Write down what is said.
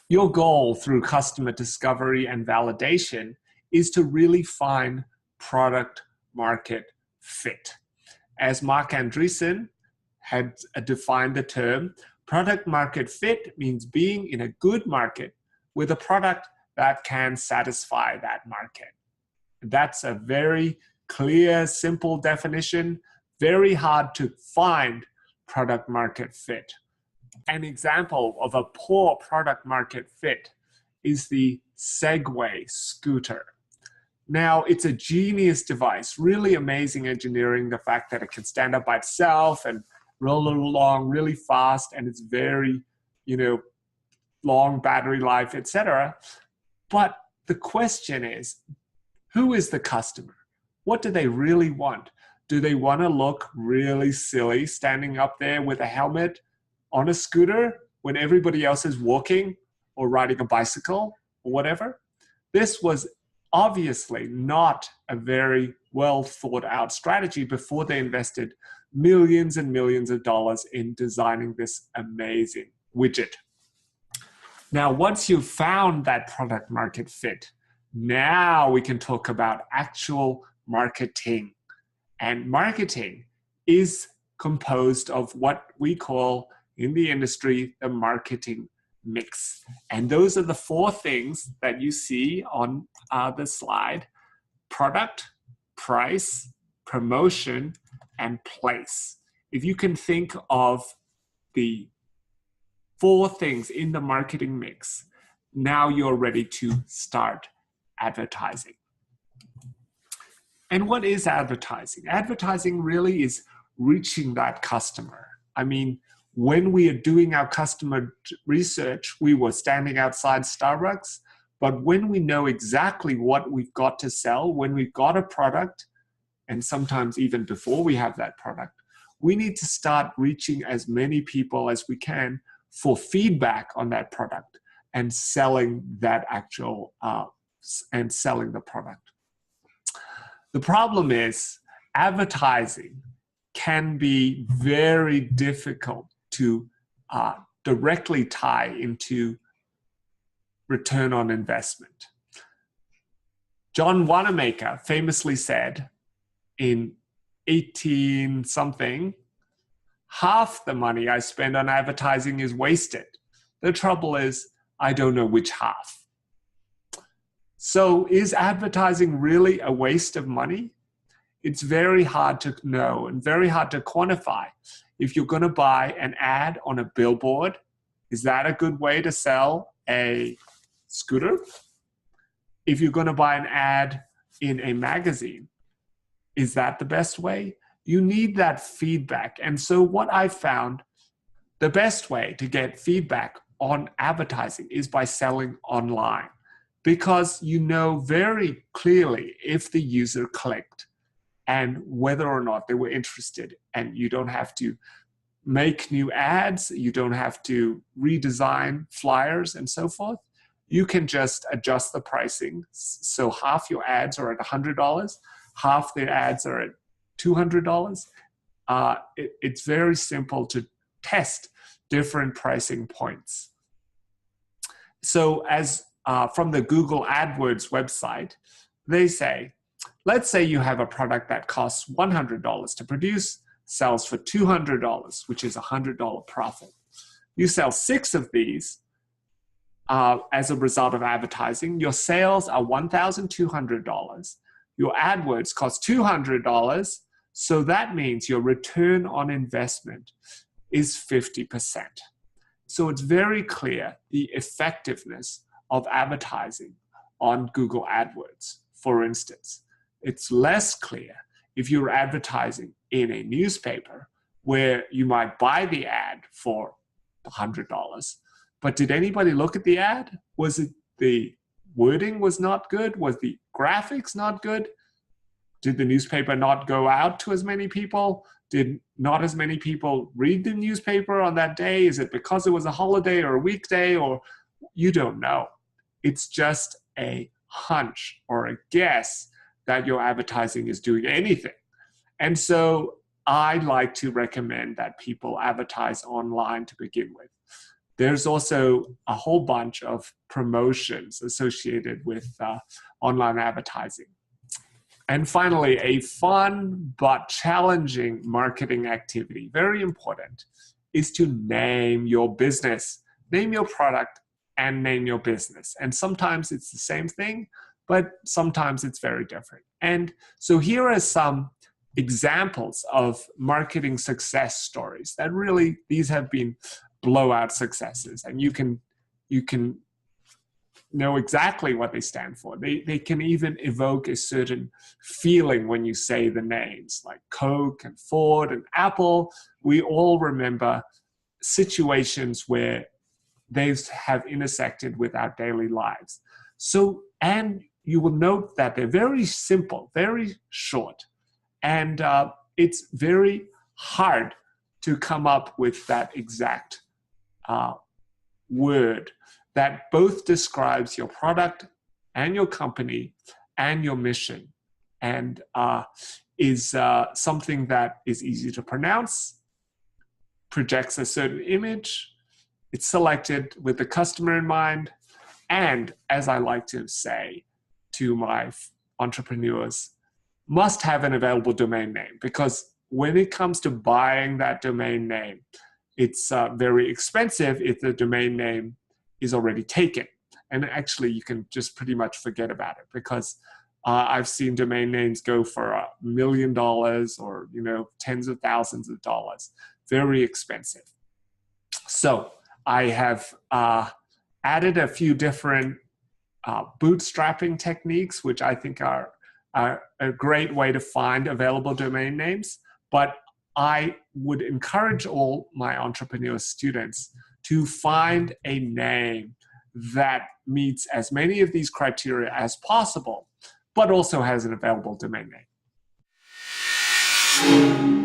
Your goal through customer discovery and validation is to really find product market fit. As Mark Andreessen had defined the term, product market fit means being in a good market with a product that can satisfy that market. That's a very clear, simple definition, very hard to find product market fit. An example of a poor product market fit is the Segway scooter. Now, it's a genius device, really amazing engineering, the fact that it can stand up by itself and roll along really fast, and it's very, long battery life, etc. But the question is, who is the customer? What do they really want? Do they want to look really silly standing up there with a helmet on a scooter when everybody else is walking or riding a bicycle or whatever? This was obviously not a very well thought out strategy before they invested millions and millions of dollars in designing this amazing widget. Now, once you've found that product market fit, now we can talk about actual marketing. And marketing is composed of what we call in the industry the marketing mix. And those are the four things that you see on the slide: product, price, promotion, and place. If you can think of the four things in the marketing mix, now you're ready to start advertising. And what is advertising? Advertising really is reaching that customer. I mean, when we are doing our customer research, we were standing outside Starbucks, but when we know exactly what we've got to sell, when we've got a product, and sometimes even before we have that product, we need to start reaching as many people as we can for feedback on that product and selling that selling the product. The problem is advertising can be very difficult to directly tie into return on investment. John Wanamaker famously said in 18-something, half the money I spend on advertising is wasted. The trouble is, I don't know which half. So is advertising really a waste of money? It's very hard to know and very hard to quantify. If you're going to buy an ad on a billboard, is that a good way to sell a scooter? If you're going to buy an ad in a magazine, is that the best way? You need that feedback. And so what I found, the best way to get feedback on advertising is by selling online, because you know very clearly if the user clicked and whether or not they were interested, and you don't have to make new ads, you don't have to redesign flyers and so forth. You can just adjust the pricing. So half your ads are at $100, half the ads are at $200. It's very simple to test different pricing points. So as from the Google AdWords website, they say, let's say you have a product that costs $100 to produce, sells for $200, which is a $100 profit. You sell 6 of these as a result of advertising. Your sales are $1,200. Your AdWords cost $200. So that means your return on investment is 50%. So it's very clear the effectiveness of advertising on Google AdWords, for instance. It's less clear if you're advertising in a newspaper where you might buy the ad for $100. But did anybody look at the ad? Was it the wording was not good? Was the graphics not good? Did the newspaper not go out to as many people? Did not as many people read the newspaper on that day? Is it because it was a holiday or a weekday, or you don't know? It's just a hunch or a guess that your advertising is doing anything. And so I like to recommend that people advertise online to begin with. There's also a whole bunch of promotions associated with online advertising. And finally, a fun but challenging marketing activity, very important, is to name your business, name your product, and name your business. And sometimes it's the same thing, but sometimes it's very different. And so here are some examples of marketing success stories that really, these have been blowout successes, and you can know exactly what they stand for. They can even evoke a certain feeling when you say the names, like Coke and Ford and Apple. We all remember situations where they have intersected with our daily lives. So, and you will note that they're very simple, very short, and it's very hard to come up with that exact word that both describes your product and your company and your mission, and is something that is easy to pronounce, projects a certain image, it's selected with the customer in mind, and, as I like to say to my entrepreneurs, must have an available domain name, because when it comes to buying that domain name, it's very expensive if the domain name is already taken. And actually, you can just pretty much forget about it, because I've seen domain names go for $1 million or tens of thousands of dollars. Very expensive. So I have added a few different bootstrapping techniques, which I think are a great way to find available domain names. But I would encourage all my entrepreneur students to find a name that meets as many of these criteria as possible, but also has an available domain name.